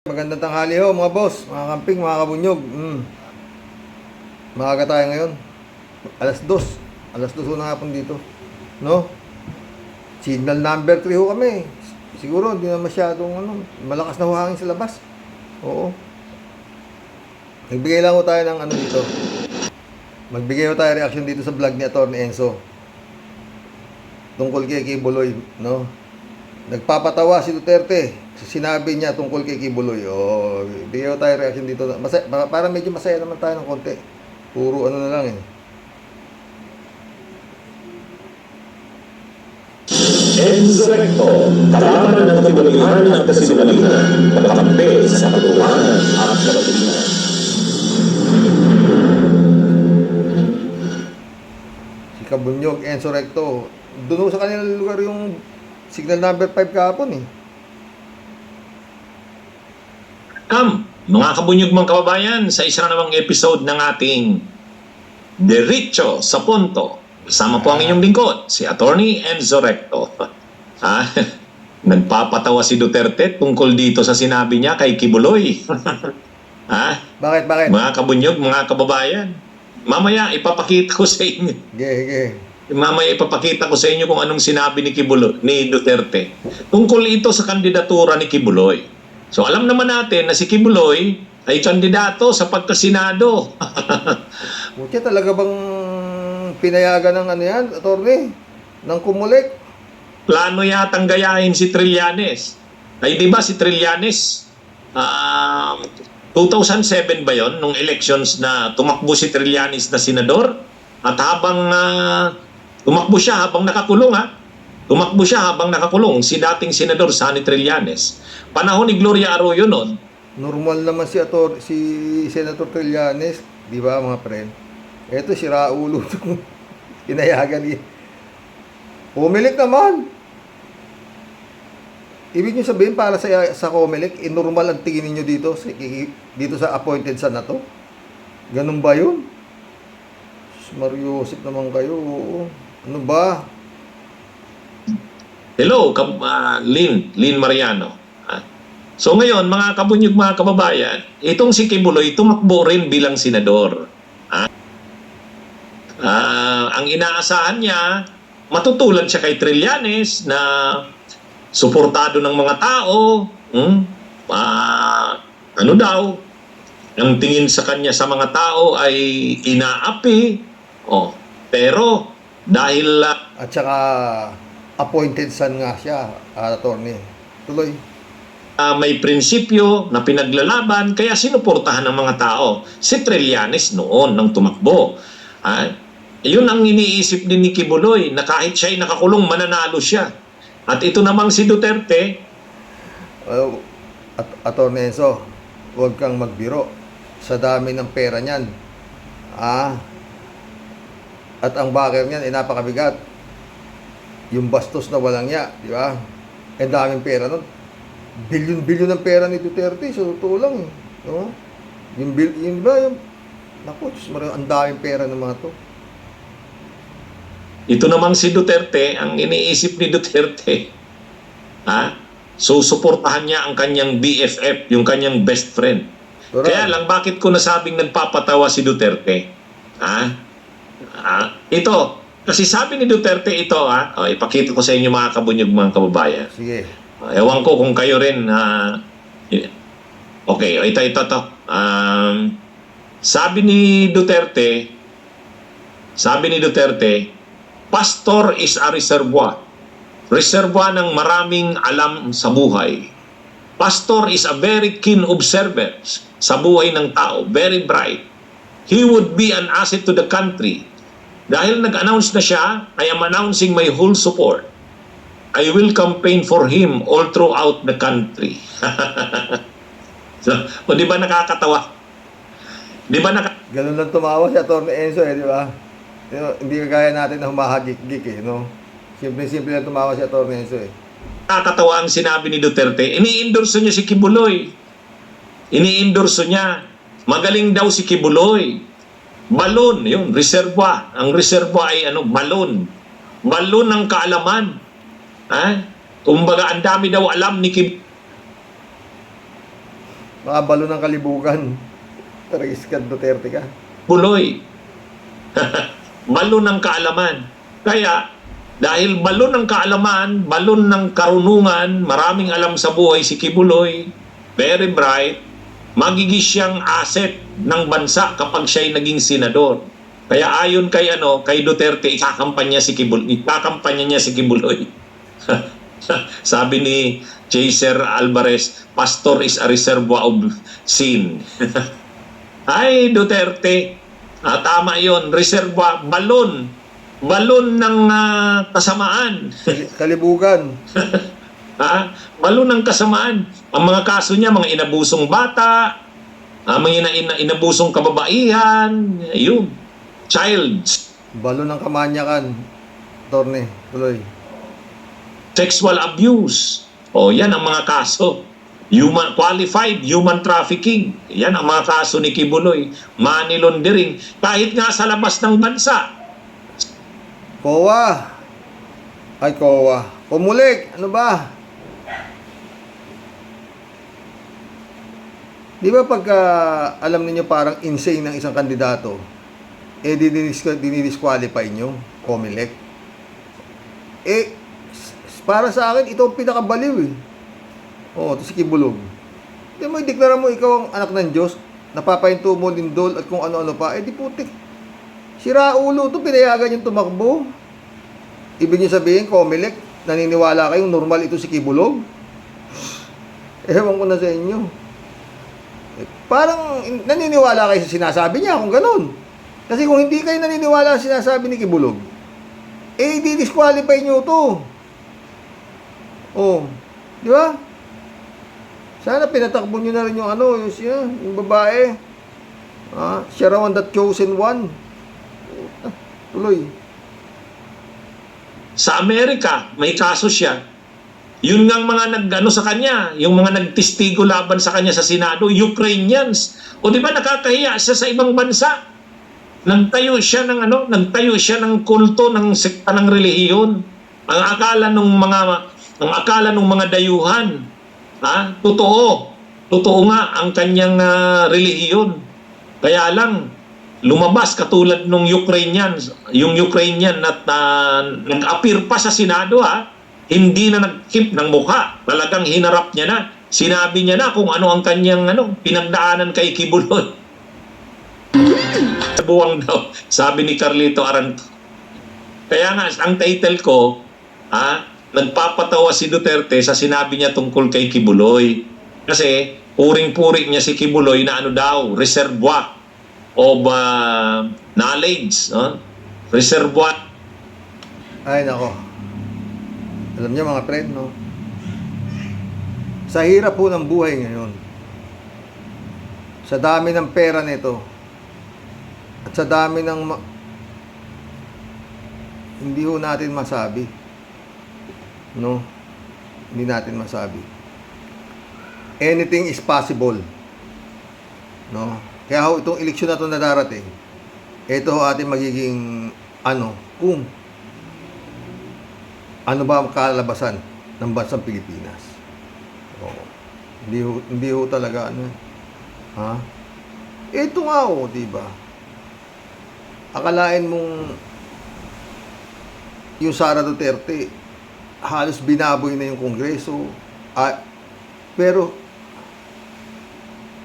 Magandang tanghali ho mga boss, mga kamping, mga kabunyog. Maaga tayo ngayon. Alas 2. Alas 2 ho na hapon dito. No? Signal number 3 ho kami. Siguro hindi na masyadong malakas na hangin sa labas. Oo. Nagbigay lang ho tayo ng dito. Magbigay ho tayo reaction dito sa vlog ni Atty. Enzo. Tungkol kay Kibuloy, no? Nagpapatawa si Duterte. Sinabi niya tungkol kay Kibuloy. Bigyan tayo reaction dito. Para medyo masaya naman tayo ng konti. Puro na lang eh. Enzo Recto, kalaban ng kabulihan ng kasinungalingan, nakakampi sa katuruan at kabatilan. Si Kabunyog, Enzo Recto. Doon sa kanilang lugar yung signal number 5 kahapon eh. Mga kabunyog mga kababayan, sa isa na namang episode ng ating Diretso sa Punto. Kasama po ang inyong lingkod, si Atty. Enzo Recto. Nagpapatawa si Duterte tungkol dito sa sinabi niya kay Kibuloy. Bakit? Mga kabunyog, mga kababayan, mamaya ipapakita ko sa inyo. Mamaya ipapakita ko sa inyo kung anong sinabi ni Kibuloy, ni Duterte. Tungkol ito sa kandidatura ni Kibuloy. So alam naman natin na si Kibuloy ay kandidato sa pagkasenado. Buti talaga bang pinayagan ng yan, attorney? Ng Kumulik? Plano yatang gayahin si Trillanes. Ay di ba si Trillanes, 2007 ba yon nung elections na tumakbo si Trillanes na senador? At habang tumakbo siya habang nakakulong Tumakbo siya habang nakakulong si dating senador Sonny Trillanes. Panahon ni Gloria Arroyo noon. Normal naman si Senator Trillanes, di ba mga friend? Eto si Raulo itong pinayagan niya. Comelec naman. Ibig nyo sabihin para sa Comelec, normal ang tingin niyo dito sa appointed son na to? Ganun ba yun? Mariusip naman kayo. Ano ba? Hello, Lynn Mariano. So ngayon, mga kabunyog, mga kababayan, itong si Kibuloy tumakbo rin bilang senador. Ang inaasahan niya, matutulad siya kay Trillanes na suportado ng mga tao. Ang tingin sa kanya sa mga tao ay inaapi. Pero dahil at saka appointed son nga siya, attorney. Tuloy. May prinsipyo na pinaglalaban, kaya sinuportahan ng mga tao. Si Trillanes noon nang tumakbo. Yun ang iniisip din ni Kibuloy, na kahit siya'y nakakulong, mananalo siya. At ito namang si Duterte. Attorney Enzo, huwag kang magbiro sa dami ng pera niyan. At ang backer niyan ay napakabigat. Yung bastos na walang niya, di ba? Daming pera nun. Bilyon-bilyon ng pera ni Duterte, so totoo lang. No? Yung ba, naku, ang daming pera ng mga to. Ito namang si Duterte, ang iniisip ni Duterte, susuportahan niya ang kanyang BFF, yung kanyang best friend. Kaya lang, bakit ko nasabing nagpapatawa si Duterte? Ito, kasi sabi ni Duterte ito, ipakita ko sa inyo mga kabunyog, mga kababayan. Sige. Ewan ko kung kayo rin, okay, ito. Sabi ni Duterte, pastor is a reservoir. Reservoir ng maraming alam sa buhay. Pastor is a very keen observer sa buhay ng tao, very bright. He would be an asset to the country. Dahil nag-announce na siya, I am announcing my whole support. I will campaign for him all throughout the country. Di ba nakakatawa? Ganun lang tumawa si Atty. Enzo di ba? Hindi kagaya natin na humahagik-gik no? Simple lang tumawa si Atty. Enzo Nakakatawa ang sinabi ni Duterte. Ini-endorso niya si Kibuloy. Magaling daw si Kibuloy. Balon, yun, reservoir. Ang reservoir ay balon. Balon ng kaalaman. Kumbaga, ang dami daw alam ni Mga balo ng kalibugan. Taragiskan Duterte ka. Buloy. Balon ng kaalaman. Kaya, dahil balon ng kaalaman, balon ng karunungan, maraming alam sa buhay si Kibuloy, very bright, magiging siyang asset ng bansa kapag siya'y naging senador. Kaya ayon kay Duterte, ikakampanya niya si Kibuloy. Sabi ni Chaser Alvarez, pastor is a reservoir of sin. Ay, Duterte, tama yon, reservoir, balon ng kasamaan. Kalibugan. Balon ng kasamaan. Ang mga kaso niya, mga inabusong bata, mga inabusong kababaihan, yun, childs, Balo ng kamanyakan. Torne, tuloy. sexual abuse. Yan ang mga kaso. Qualified human trafficking. Yan ang mga kaso ni Kibuloy. Money laundering. Kahit nga sa labas ng bansa. COA. Ay, COA. Pumulik. Ano ba? Di ba pagka alam niyo parang insane ng isang kandidato, dinidisqualify nyo, COMELEC? Para sa akin, ito ang pinakabaliw eh. Ito si Kibulog. Di mo ideklara mo ikaw ang anak ng Diyos, napapahinto mo lindol at kung ano-ano pa, di putik. Sira ulo ito, pinayagan yung tumakbo. Ibig niyo sabihin, COMELEC, naniniwala kayong normal ito si Kibulog? Ewan ko na sa inyo. Parang naniniwala kayo sa sinasabi niya kung ganun. Kasi kung hindi kayo naniniwala sa sinasabi ni Kibulog, di-disqualify nyo ito. Di ba? Sana pinatakbo nyo na rin yung yung babae. Siya raw ang that chosen one. Tuloy. Sa Amerika, may kaso siya. Yun nga mga sa kanya, yung mga nagtestigo laban sa kanya sa Senado, Ukrainians. Di ba nakakahiya siya sa ibang bansa? Nagtayo siya ng kulto ng sekta ng relihiyon. Ang akala ng mga dayuhan, totoo nga ang kanyang relihiyon. Kaya lang lumabas katulad nung Ukrainian at nag-appear pa sa Senado, hindi na nag-keep ng mukha. Talagang hinarap niya na. Sinabi niya na kung ano ang kanyang pinagdaanan kay Kibuloy. Buwang daw, sabi ni Carlito Aranto. Kaya nga, ang title ko, nagpapatawa si Duterte sa sinabi niya tungkol kay Kibuloy. Kasi, puring-puri niya si Kibuloy na reservoir of knowledge. Reservoir. Ay, nako. Alam niyo mga friend, no? Sa hirap po ng buhay ngayon, sa dami ng pera nito, at sa dami ng hindi ho natin masabi, no? Hindi natin masabi. Anything is possible, no? Kaya ho, itong eleksyon na ito na darating, ito ho ating magiging kung ano ba ang kalabasan ng bansang Pilipinas. Hindi ho talaga ito nga di ba? Akalain mong yung Sara Duterte halos binaboy na yung Kongreso, pero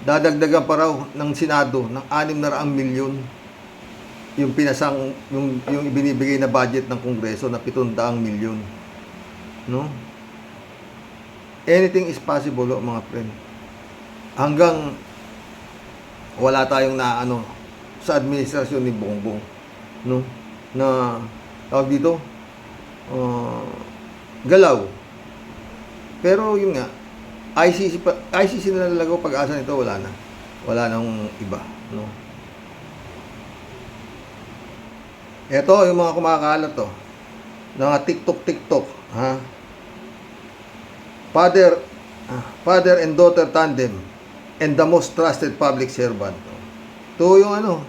dadagdagan pa raw ng Senado ng 600 milyon yung yung ibinibigay na budget ng Kongreso na 700 milyon. No? Anything is possible, mga friend. Hanggang wala tayong sa administrasyon ni Bongbong, no? Na tawag dito galaw. Pero yun nga, ICC na nalagaw, pag-asa nito wala nang iba, no? Ito yung mga kumakalat mga TikTok, father and daughter tandem and the most trusted public servant. Ito yung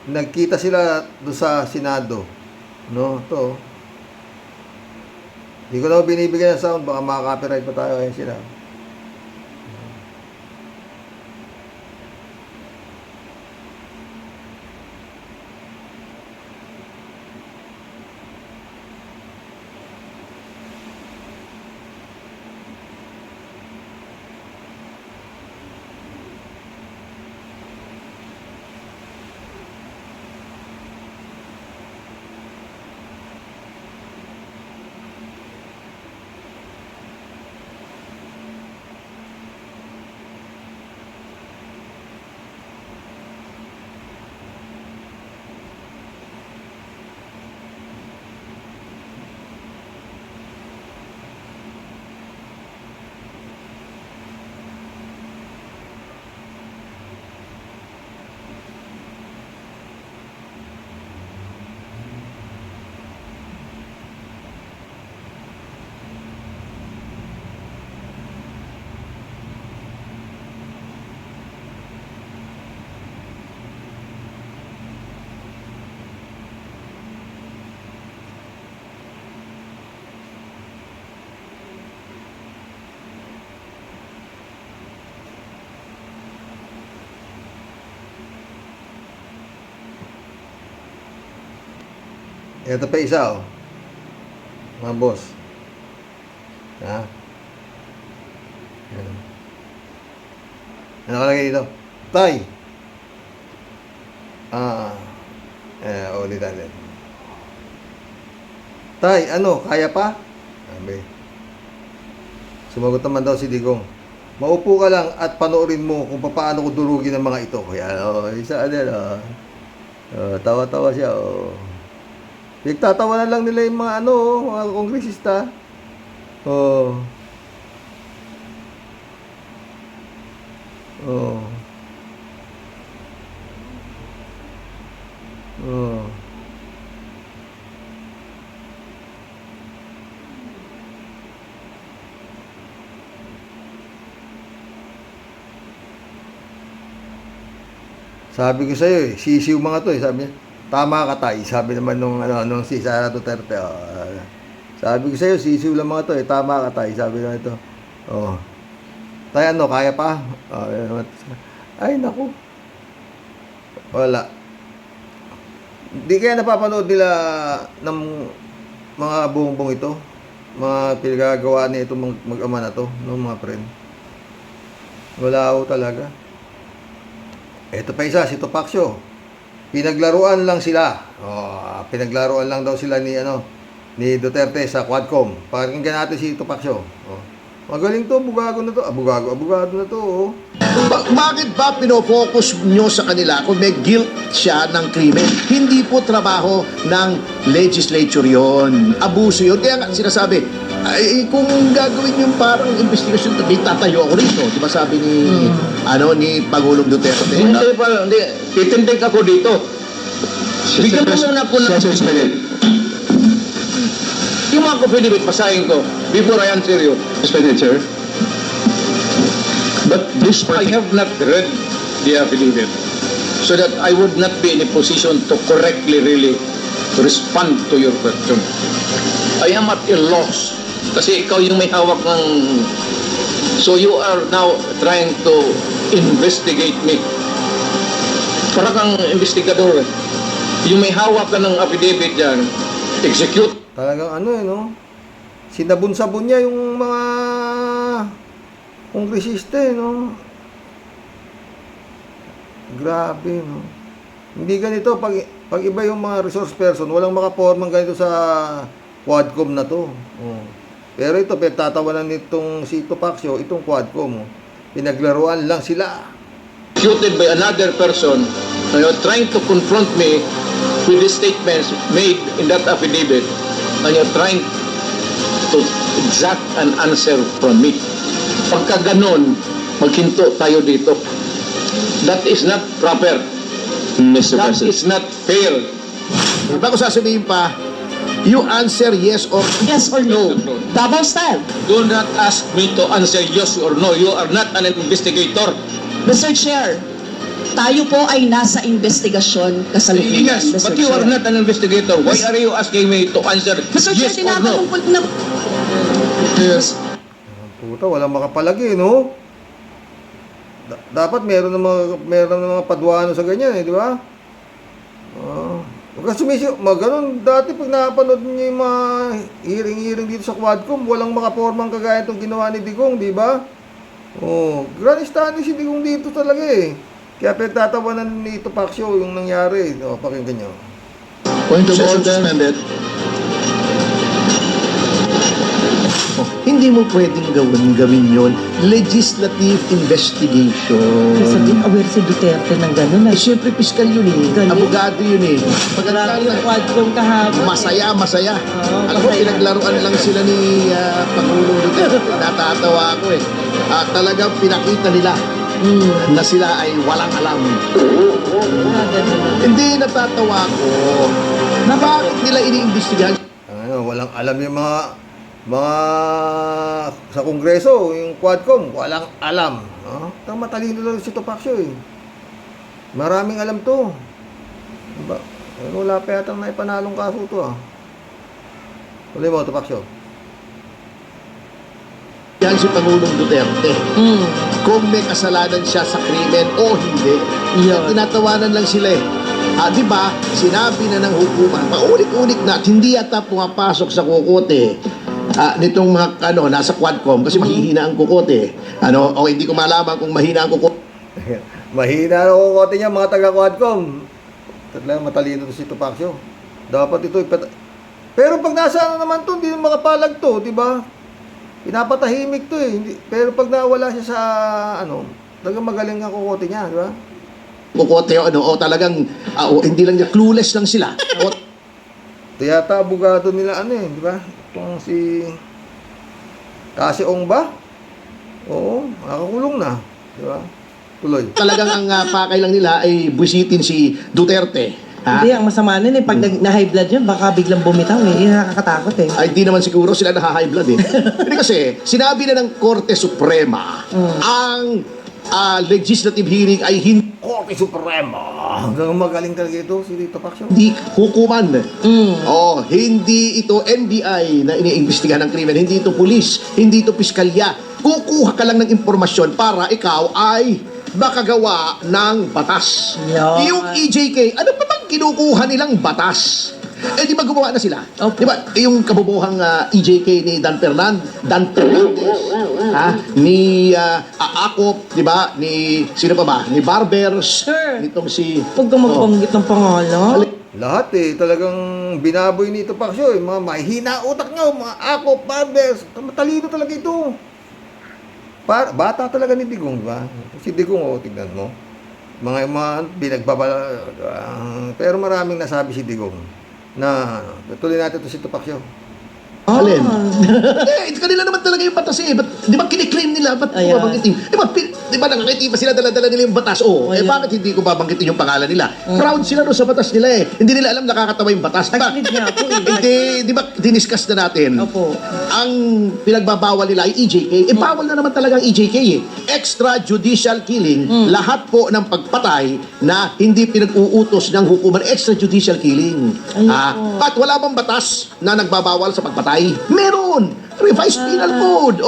nagkita sila doon sa Senado, no? Ito. Hindi ko na binibigyan ng sound, baka maka-copyright pa tayo. Ayan sila. Ito pa isa, oh. Mga boss. Ha? Yan. Ano nakalagay dito? Tay! Ulit natin. Tay, ano? Kaya pa? Sabi. Sumagot naman daw si Digong. Maupo ka lang at panoorin mo kung paano ko durugin ang mga ito. Kaya, isa din, tawa-tawa siya, Nagtatawanan lang nila yung mga mga kongresista. Oh. Oh. Oh. Sabi ko sa'yo sisiw mga to sabi niya. Tama ka tay, sabi naman nung si Sara Duterte. Sabi ko sa'yo, sisiw lang mga to tama ka tay, sabi naman ito. Tay, kaya pa? Ay, naku. Wala. Di kaya napapanood nila ng mga bongbong ito? Mga pinagagawa ni itong mag-ama na to, ng mga friend. Wala ako talaga. Ito pa isa, si Topacio. Pinaglaruan lang sila. Pinaglaruan lang daw sila ni Duterte sa Quadcom. Pakinggan natin si Topacio. Magaling to, abogado na to. Abogado na to. Bakit ba pinofocus nyo sa kanila kung may guilt siya ng krimen? Hindi po trabaho ng legislature yon. Abuso yun. Kaya nga sinasabi, kung gagawin yung parang investigasyon, tatayo ako rito. Di ba sabi ni Pangulong Duterte? Hindi pa, hindi. Titindig ako dito. Bigyan mo muna ako ng... Yung mga affidavit, pasahin ko before I answer you. Expenditure. But this I have not read the affidavit so that I would not be in a position to correctly really respond to your question. I am at a loss kasi ikaw yung may hawak ng... So you are now trying to investigate me. Para kang investigador. Yung may hawak ka ng affidavit dyan, execute. Talagang sinabon-sabon niya yung mga kongresista, Grabe, Hindi ganito, pag iba yung mga resource person, walang makapormang ganito sa Quadcom na to. Pero ito, pinagtatawanan nitong si Topacio, itong Quadcom. Pinaglaruan lang sila. Executed by another person, you're trying to confront me with the statements made in that affidavit, and you're trying to exact an answer from me. Pagka ganon, maghinto tayo dito. That is not proper. Mr. That President. is not fair. Bago sasabihin pa, you answer yes or Yes or no? Double style. Do not ask me to answer yes or no. You are not an investigator. Mr. Chair, tayo po ay nasa investigasyon kasalukuyan. Yes, Mr. but you are Chair. not an investigator. Why are you asking me to answer Mr. Chair, yes or no? tinatanong po na... Yes. Puta, walang makapalagi, no? Dapat meron ng mga padwano sa ganyan, di ba? Huwag ka ganun, dati pag napanood niyo yung mga hearing dito sa Quadcom, walang makapormang kagaya itong ginawa ni Digong, di ba? Grand standing si Digong dito talaga eh. Kaya pinagtatawanan ni Topacio yung nangyari. Pakinggan nyo. Point of order. Suspended. hindi mo pwedeng gawin yon. Legislative investigation. Sabihin, aware si Duterte ng gano'n. Siyempre, piskal yun Galing. Abogado yun Pagkatapos yung Quadcom kahapon. Masaya. Oo, Alam mo, masaya. pinaglaruan lang sila ni Pangulong Duterte. Natatawa ako talagang pinakita nila na sila ay walang alam. Hindi, natatawa ko. Na bakit nila iniimbestigahan? Walang alam yung mga sa Kongreso, yung Quadcom, walang alam. Matalino lang si Topacio eh. Maraming alam to. Diba? Wala pa yatang naipanalong kaso to Tuloy mo, Topacio. Yan si Pangulong Duterte. Kung may kasalanan siya sa krimen o hindi. Tinatawanan lang sila Di ba, sinabi na ng hukuman, paulit-ulit na, at hindi yata pumapasok sa kukote nitong mga, nasa Quadcom, kasi mahihina ang kukote. O hindi ko malaman kung mahina ang kukote. Mahina na kukote niya mga taga-Quadcom. Talagang matalino to si Topacio. Dapat ito pero pag nasa naman to, hindi makapalag to, di ba? Pinapatahimik to eh. Pero pag nawala siya sa talagang magaling ang kukote niya, di ba? Kukote o talagang, hindi lang niya, clueless lang sila. Ito yata abogado nila di ba? Itong si Ong ba? Oo, nakakulong na, di ba? Tuloy. Talagang ang pakay lang nila ay busitin si Duterte. Hindi, ang masama nun pag na-high blood yun, baka biglang bumitaw Yun nakakatakot Ay, di naman siguro sila naha-high blood Hindi kasi, sinabi na ng Korte Suprema, ang legislative hearing ay Korte Suprema. Hanggang magaling talaga ito, si Topacio. hindi hukuman. Hindi ito NBI na iniimbestigahan ng krimen, hindi ito pulis, hindi ito piskalya. Kukuha ka lang ng impormasyon para ikaw ay makagawa ng batas. Yan. Yung EJK, ano pa bang kinukuha nilang batas? Di ba gumawa na sila? Opo. Di ba? Yung kabubuhang EJK ni Dan Fernandez, ni Akop, di ba? Ni, sino pa ba? Ni Barbers, Sir. nitong si... Huwag kang magbanggit ng pangalan. Lahat talagang binaboy ni Topacio mga mahihina utak niyo, mga ako, barbers, matalino talaga ito. Bata talaga ni Digong, ba? Si Digong, tignan mo. Mga pero maraming nasabi si Digong na tuloy natin ito si Topacio. Alin? Kanila naman talaga yung batas Di ba kiniklaim nila? Ba't Ayan. babanggitin? Di ba nakakiti pa sila dala-dala nila yung batas? Ayan. Bakit hindi ko babanggitin yung pangalan nila? Proud sila doon sa batas nila Hindi nila alam nakakatawa yung batas. Di ba? Actually, nga po Di ba diniscuss na natin? Opo. Ang pinagbabawal nila ay EJK. Bawal na naman talaga ang EJK Extrajudicial killing. Lahat po ng pagpatay na hindi pinag-uutos ng hukuman. Extrajudicial killing. Ayun. At wala bang batas na nagbabawal sa pagpatay? Meron! Revised Penal Code.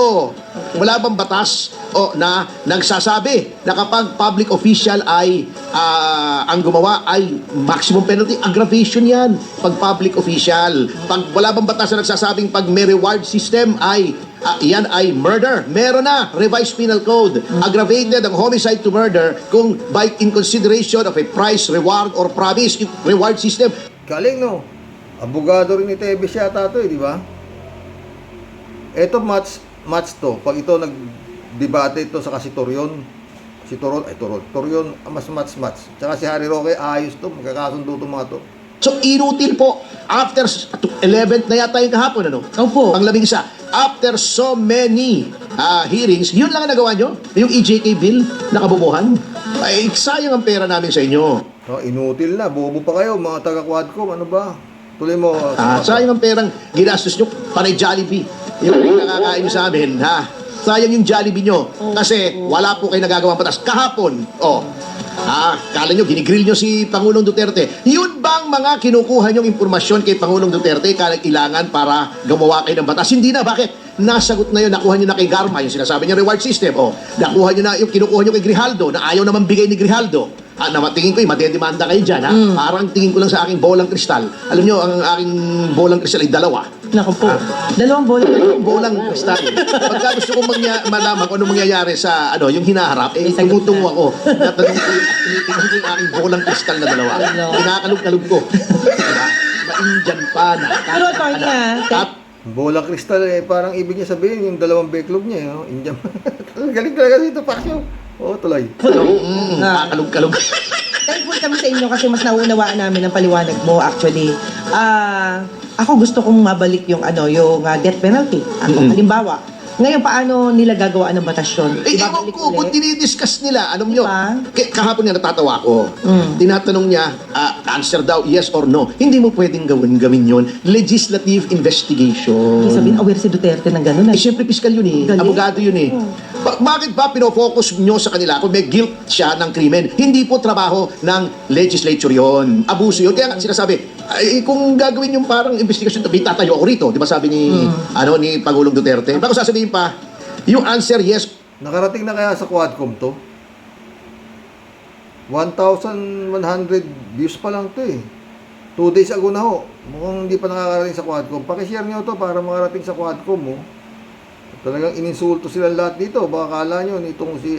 Wala bang batas na nagsasabi na kapag public official ay ang gumawa ay maximum penalty, aggravation yan. Pag public official. Pag wala bang batas na nagsasabing pag may reward system ay yan ay murder. Meron na. Revised Penal Code. Aggravated ang homicide to murder kung by in consideration of a price, reward, or promise. Reward system. Galing, no? Abogado rin ni Tevez yata ito, di ba? Ito match to. Pag ito nag-debate ito sa si Torion, Torion, mas match. Tsaka si Harry Roque, ayos to. Magkakasundo itong mga to. So, inutil po. After 11th na yata yung kahapon, Opo. Ang labing isa. After so many hearings, yun lang ang nagawa nyo? Yung EJK bill na kabubuhan? Ay, sayang ang pera namin sa inyo. Inutil na. Bobo pa kayo, mga taga-Quadcom. Ano ba? Tuloy mo. Sayang ang perang ginastos nyo. Panay Jollibee. Yung nakakain nyo sa amin, sayang yung Jollibee nyo. Kasi wala po kayo nagagawang batas. Kahapon, kala nyo, ginigrill nyo si Pangulong Duterte. Yun bang mga kinukuha nyong impormasyon kay Pangulong Duterte kailangan para gumawa kayo ng batas? Hindi na. Bakit? Nasagot na yun, nakuha nyo na kay Garma, yung sinasabi niya reward system. Nakuha nyo na yung kinukuha nyo kay Grijaldo, na ayaw naman bigay ni Grijaldo. Tingin ko, madedemanda kayo dyan, Parang tingin ko lang sa aking bolang kristal. Alam nyo, ang aking bolang kristal ay dalawa. Naku po. Dalawang bola. Bolang kristal. Pagka gusto kong malaman kung ano mangyayari sa yung hinaharap, sagot tumutungo na. ako. Natanong ko yung aking bolang kristal na dalawa. Ano? Kinakalog-kalog ko. Diba? Ma-Indian pa na. Pero attorney At Bolang kristal parang ibig niya sabihin yung dalawang backlog niya, Indian. Galing talaga si Topacio. Tuloy. kakalog-kalog. thankful kami sa inyo kasi mas nauunawaan namin ang paliwanag mo actually. Ako gusto kong mabalik yung yung death penalty. Halimbawa, ngayon paano nila gagawa ng batasyon? Ewan ko, kung dinidiscuss nila, alam nyo, Diba? kahapon nga natatawa ko. Tinatanong niya, answer daw, yes or no. Hindi mo pwedeng gawin yun. Legislative investigation. Ibig sabihin, aware si Duterte ng gano'n. Siyempre, piskal yun Galing. Abogado yun Bakit ba pinofocus nyo sa kanila kung may guilt siya ng krimen? Hindi po trabaho ng legislature yun. Abuso yun. Kaya nga sinasabi, kung gagawin yung parang investigasyon, tatayo ako rito. Di ba sabi ni, ni Pangulong Duterte? Bago sasabihin pa, yung answer yes. Nakarating na kaya sa Quadcom to? 1,100 views pa lang to eh. 2 days ago na ho. Mukhang hindi pa nakakarating sa Quadcom. Pakishare nyo to para makarating sa Quadcom ho. Talagang ininsulto silang lahat dito. Baka kala nyo nitong si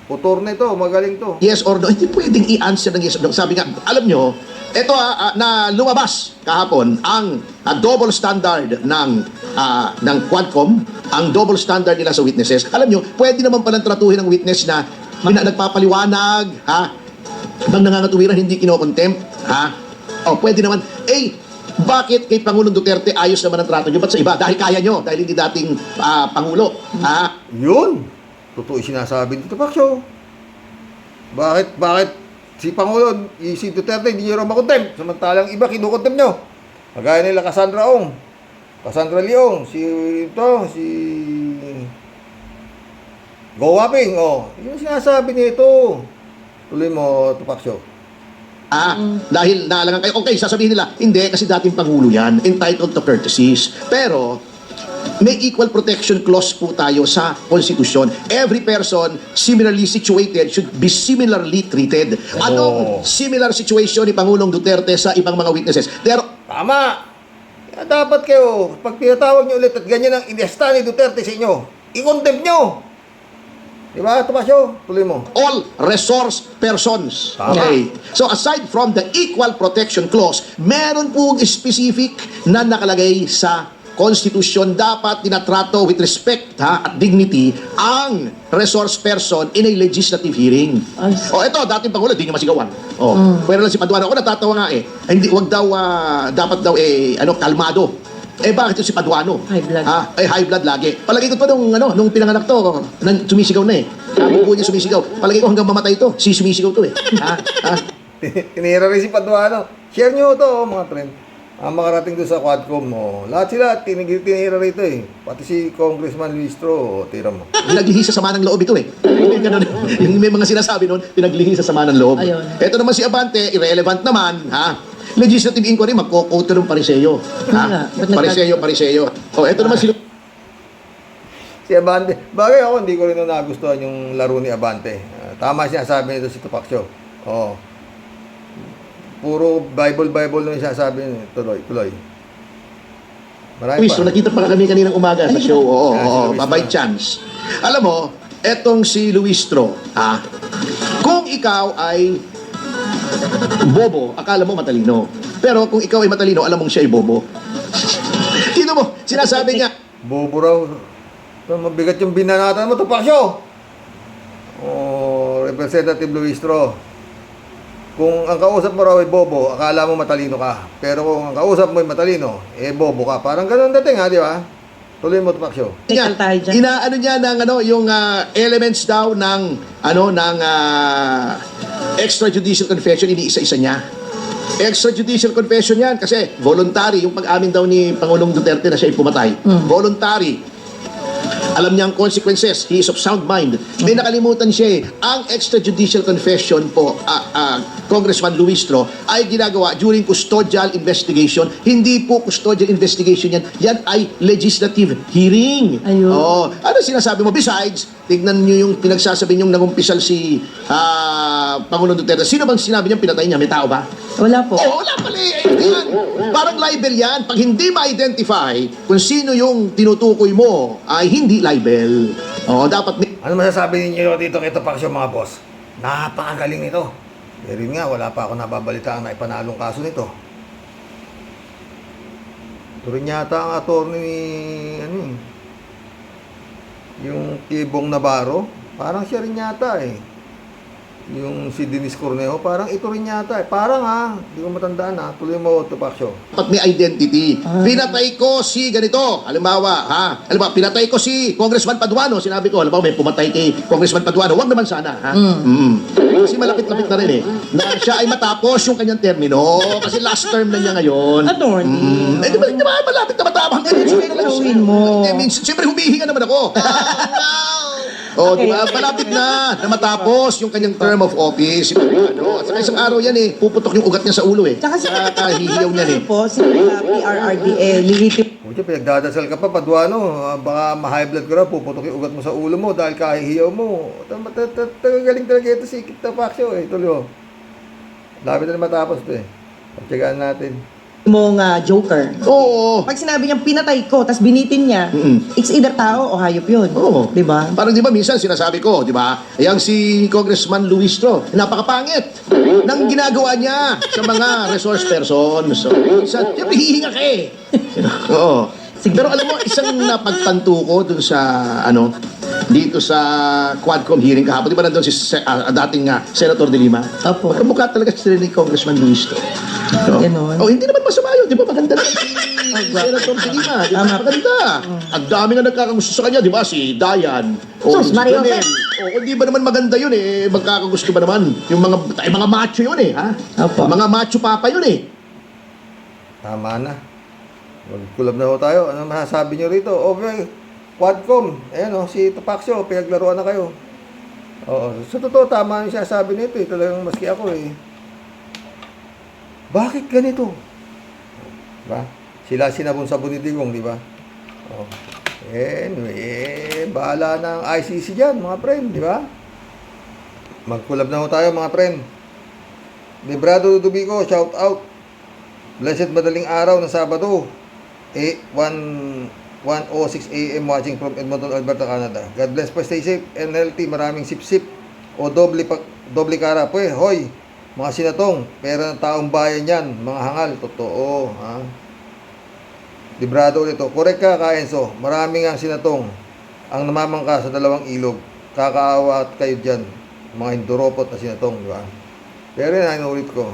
autor na ito, magaling to. Yes or no? Hindi pwedeng i-answer ng yes or no. Sabi nga, alam nyo, ito na lumabas kahapon ang double standard ng Quadcom, ang double standard nila sa witnesses. Alam nyo, pwede naman palang tratuhin ng witness na nagpapaliwanag, bang nangangatuwiran, hindi kinokontempt, o pwede naman, bakit kay Pangulong Duterte ayos naman ang trato nyo? Ba't sa iba? Dahil kaya nyo, dahil hindi dating Pangulo. Yun! Totoo yung sinasabi dito, Paksyo. Bakit si Pangulo, si Duterte, hindi nyo raw makontempt? Samantalang iba, kinukontempt nyo. Kagaya nila Cassandra Leong, si Go Waping, yung sinasabi nito. Tuloy mo, Tupaksyo. Dahil naalangan kayo, okay, sasabihin nila, hindi, kasi dating Pangulo yan, entitled to courtesies. Pero, may equal protection clause po tayo sa konstitusyon. Every person similarly situated should be similarly treated. Anong similar situation ni Pangulong Duterte sa ibang mga witnesses? Tama! Kaya dapat kayo, pag tinatawag nyo ulit at ganyan ang inesta ni Duterte sa inyo, i-contempt nyo! Diba, Tupaksyo? Tuloy mo. All resource persons. Tama. Okay. So aside from the equal protection clause, meron pong specific na nakalagay sa konstitusyon, dapat tinatrato with respect at dignity ang resource person in a legislative hearing. Ito, dating Pangulo, di nyo masigawan. Pero lang si Paduano, ako natatawa nga hindi, wag daw, dapat daw, kalmado. Bakit yung si Paduano? High blood. High blood lagi. Palagi ko pa nung pinanganak to, sumisigaw na Buo niya sumisigaw. Palagi ko hanggang mamatay to, sumisigaw to Tinira rin si Paduano. Share nyo ito, mga friend. Makarating doon sa Quadcom mo. Lahat sila, tinira rito Pati si Congressman Luistro, tira mo. Pinaglihi sa sama ng loob ito Yung may mga sinasabi noon, pinaglihi sa sama ng loob. Ayun. Ito naman si Abante, irrelevant naman, Legislative inquiry, magko-quote ng pariseyo. Pariseyo. Ito naman Si Abante. Bagay ako, hindi ko rin nagustuhan yung laro ni Abante. Tama siya sabi nito si Tupaksyo. Puro Bible nung sinasabi niya. Tuloy. Marami Luis, pa. nakita pa kami kaninang umaga sa show. Si Luis By chance. Alam mo, etong si Luistro, kung ikaw ay bobo, akala mo matalino. Pero kung ikaw ay matalino, alam mong siya ay bobo. Tino mo, sinasabi niya, Bobo raw. Mabigat yung binanatan mo, Tupaksyo. Representative Luistro. Kung ang kausap mo raw ay bobo, akala mo matalino ka. Pero kung ang kausap mo ay matalino, bobo ka. Parang ganun dating di ba? Tuloy mo, Tupaksyo. Tekal tayo dyan. inaano niya ng yung elements daw ng extrajudicial confession, iniisa-isa niya. Extrajudicial confession yan kasi voluntary yung pag-amin daw ni Pangulong Duterte na siya ay pumatay. Voluntary. Alam niya ang consequences. He is of sound mind. May nakalimutan siya Ang extrajudicial confession po, Congressman Luistro, ay ginagawa during custodial investigation. Hindi po custodial investigation yan. Yan ay legislative hearing. Ayun. Ano sinasabi mo? Besides, tignan niyo yung pinagsasabi niyong nangumpisal si Pangulong Duterte. Sino bang sinabi niyang pinatay niya? May tao ba? Wala po. Wala pala yan. Parang libel yan. Pag hindi ma-identify kung sino yung tinutukoy mo, ay hindi libel. Dapat Ano masasabi ninyo dito kay Tupaksyo, mga boss? Napakagaling nito. Pero yun nga, wala pa ako nababalitaan na ipanalong kaso nito. Ito rin yata ang attorney ni, yung Tibong Navarro. Parang siya rin yata Yung si Dennis Cornejo, parang ito rin yata Parang hindi ko matandaan Tuloy mo, Tupaksyo. dapat may identity. Pinatay ko si ganito. Halimbawa, pinatay ko si Congressman Paduano. Sinabi ko, halimbawa, may pumatay kay Congressman Paduano. Huwag naman sana, Kasi malapit-lapit na rin na siya ay matapos yung kanyang termino. Kasi last term na niya ngayon. Attorney. Di ba, malapit na matapos. Gawin mo. Siyempre, humihinga naman ako. Oh, Okay, di ba? okay, Malapit okay. na matapos yung kanyang term of office. Ano, at saka isang araw yan eh, puputok yung ugat niya sa ulo eh. Tsaka si Kakahihiyaw niyan eh. po, si PRRDA, lilitim Buti pinagdadasal ka pa, Paduano. Baka ma-high blood ka raw, puputok yung ugat mo sa ulo mo dahil kahihiyaw mo. Galing talaga ito si Kita Paxio eh. Tuloy oh. Lapit na matapos ito eh. Pagtsagaan natin. mong joker. Oo. Pag sinabi niyang pinatay ko, tas binitin niya, Mm-mm. it's either tao o hayop yun. Oo. Di ba? Parang di ba minsan sinasabi ko, di ba? Ayan si Congressman Luis Tro, napakapangit ng ginagawa niya sa mga resource persons. So, minsan, siyempre hihinga ka eh. Oo. Pero alam mo, isang napagtanto ko dun sa, dito sa Quadcom hearing kahapon, di ba nandun si dating Senator De Lima? Opo. Magkamukha talaga si ni Congressman Luis Tro. Ganon. Oh, hindi naman masama yun, di ba? Maganda lang si Senator De Lima, di ba? Tama. Maganda. Ang dami nga nagkakagusto sa kanya, di ba? Si Dayan. O Sus, si Mario Janel. Jose. O, hindi ba naman maganda yun eh? Magkakagusto ba naman? Yung mga macho yun eh, ha? Opo. Mga macho papa yun eh. Tama na. Magkulab na ho tayo. Ano masasabi nyo rito? Okay, Quadcom. Ayan o, si Tapaxio, pinaglaruan na kayo. Oo. Sa totoo, tama yung sinasabi nito eh. Talagang maski ako eh. Bakit ganito? Diba? Sila sinabon-sabon ni Digong, di ba? Oh. Anyway, bahala na ang ICC dyan, mga friend, di ba? Magkulab na ho tayo, mga friend. Librado Dubico, shout out. Blessed madaling araw ng Sabado. 1:06 a.m. watching from Edmonton, Alberta, Canada. God bless po, stay safe and healthy. Maraming sip-sip o doble kara po eh. Hoy, mga sinatong, pera ng taong bayan yan. Mga hangal, totoo. Ha? Librado ulit o. Correct ka, Kaenso. Maraming ang sinatong ang namamangka sa dalawang ilog. Kakaawa at kayo dyan. Mga hinduropot na sinatong, di ba? Pero yun, inulit ko.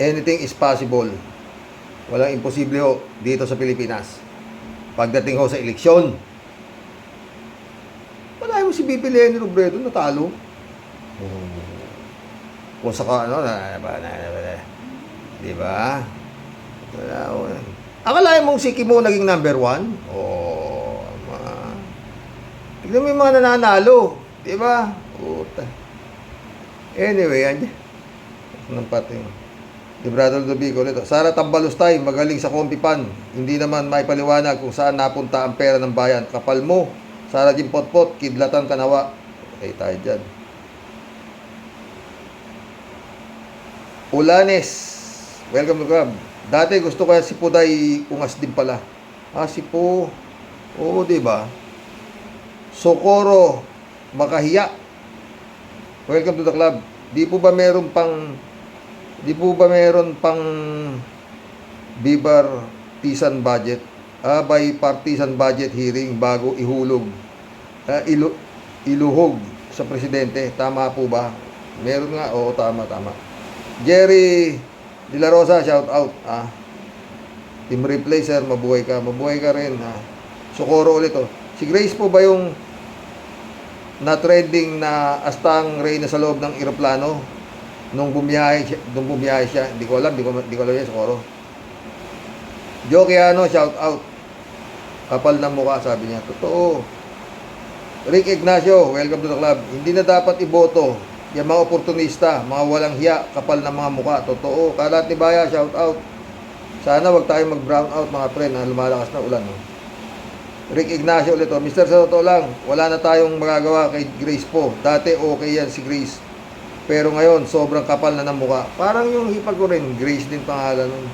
Anything is possible. Walang imposible ho dito sa Pilipinas. Pagdating ho sa eleksyon, wala mo si BP Lenny Robredo natalo. Kung saka di ba? Wala ho. Akalain mong si Kimo naging number 1? Tignan mo yung mga nananalo. Di ba? Puta. Anyway, andyan. Nang pati. Librado Dubico ulit. Sara Tambalustay, magaling sa kompipan. Hindi naman may paliwanag kung saan napunta ang pera ng bayan. Kapal mo. Sara Jim Potpot, kidlatan kanawa. Okay tayo dyan. Ulanes. Welcome to club. Dati gusto ko si Puday ungas din pala. Si Po. Oo, diba? Socorro Makahiya. Welcome to the club. Di po ba meron pang bipartisan budget? Bipartisan budget hearing bago ihulog. Iluhog sa presidente. Tama po ba? Meron nga. Oo, tama. Jerry De La Rosa, shout out. Team Replay, sir. Mabuhay ka rin. Socorro ulit. Si Grace po ba yung na-trending na astang reyna sa loob ng eroplano? Nung bumiyahe siya, hindi ko alam yan, Socorro. Jokiano, shout out. Kapal ng mukha, sabi niya. Totoo. Rick Ignacio, welcome to the club. Hindi na dapat iboto yung mga oportunista, mga walang hiya, kapal ng mga mukha. Totoo. Kalat ni Baya, shout out. Sana wag tayong mag-brown out, mga friend, na lumalakas na ulan. Rick Ignacio ulit. Mr. Sa totoo lang, wala na tayong magagawa kay Grace po. Dati okay yan si Grace. Pero ngayon, sobrang kapal na ng mukha. Parang yung hipag ko rin, Grace din pangalan nun.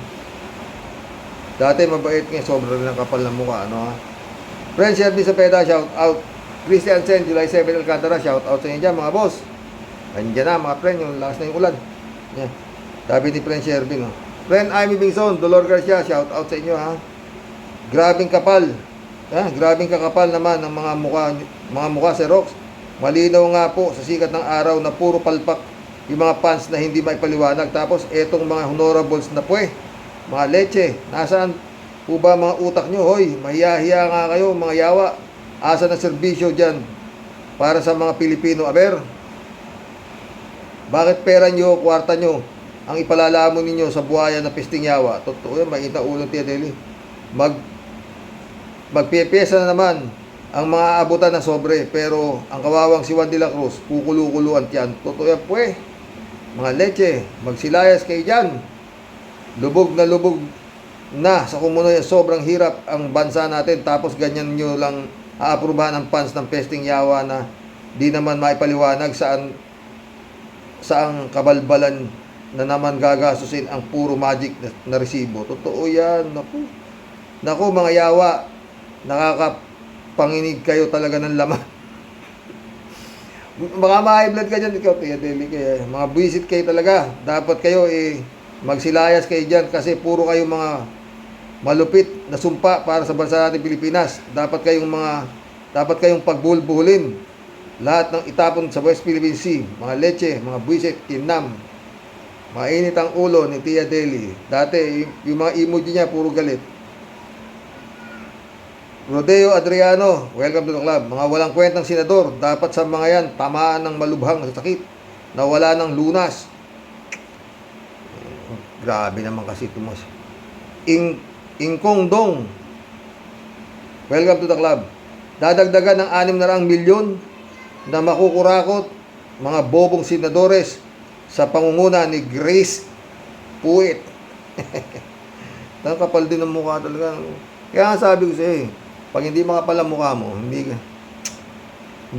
Dati mabait ngayon, sobrang ng kapal ng mukha. Friends, Shelby Sapeda, shout out. Christian Sen, July 7, Alcantara, shout out sa inyo dyan, mga boss. Andiyan na, mga friend, yung lakas na yung ulan. Yeah. Sabi ni Friend Shelby, no? Friend Amy Bingson, Dolor Garcia, shout out sa inyo, ha. Grabing kapal. Grabing kakapal naman ng mga mukha si Rox. Malinaw nga po sa sikat ng araw na puro palpak yung mga fans na hindi maipaliwanag. Tapos etong mga honorables na mga leche, nasaan po ba mga utak nyo? Hoy, mahiya-hiya nga kayo, mga yawa. Asa na serbisyo dyan para sa mga Pilipino, aber? Bakit pera nyo, kwarta nyo ang ipalalamon ninyo sa buhaya na pisting yawa? Totoo yan, mainit na ulong Tia Deli. Magpipiyesa na naman ang mga abutan na sobre, pero ang kawawang si Juan de la Cruz, kukulo-kulo ang tiyan. Totoo yan po eh. Mga leche, magsilayas kayo dyan. Lubog na sa kumunoy, sobrang hirap ang bansa natin, tapos ganyan nyo lang aaprubahan ang fans ng pesting yawa na di naman maipaliwanag saang kabalbalan na naman gagasusin ang puro magic na resibo. Totoo yan. Naku mga yawa, nakakapanginig kayo talaga ng laman. Mga ma-high blood ka dyan, ikaw, Tia Deli, kaya mga buwisit kayo talaga. Dapat kayo magsilayas kayo dyan kasi puro kayo mga malupit na sumpa para sa bansa natin Pilipinas. Dapat kayong pagbulbuhulin. Lahat ng itapon sa West Philippine Sea, mga leche, mga buwisit, kinam. Mainit ang ulo ni Tia Deli. Dati, yung mga emoji niya, puro galit. Rodeo Adriano, welcome to the club. Mga walang kwentang senador, dapat sa mga yan, tamaan ng malubhang sakit, na wala ng lunas. Grabe naman kasi ito, mas. Ingkong Dong, welcome to the club. Dadagdagan ng 600 milyon na makukurakot mga bobong senadores sa pangunguna ni Grace Puit. Ang kapal din ng mukha talaga. Kaya nga sabi ko sa'yo, pag hindi makapal ang mukha mo, hindi